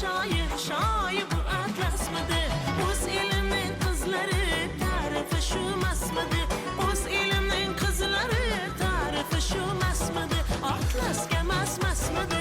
şair, şair bu atlas mıdı? O'z elimin kızları tarifi şu masmıdı? O'z elimin kızları tarifi şu masmıdı? Atlasga masmıdı?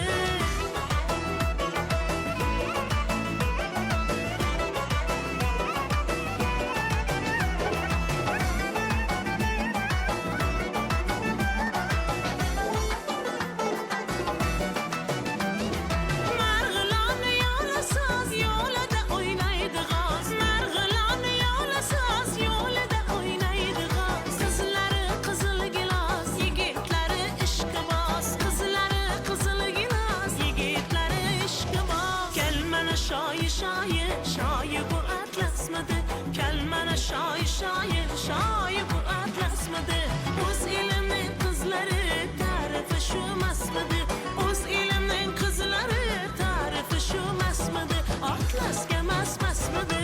Şair, şair bu atlas mıdı? Kelmene şair, şair, şair bu atlas mıdı? O'z elimin kızları tarifi şu masmıdı? O'z elimin kızları tarifi şu masmıdı? Atlasga masmıdı?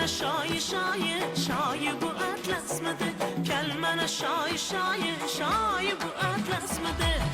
Şair, şair, şair bu atlas mıdı? Kelmene şair, şair, şair bu atlas mıdı?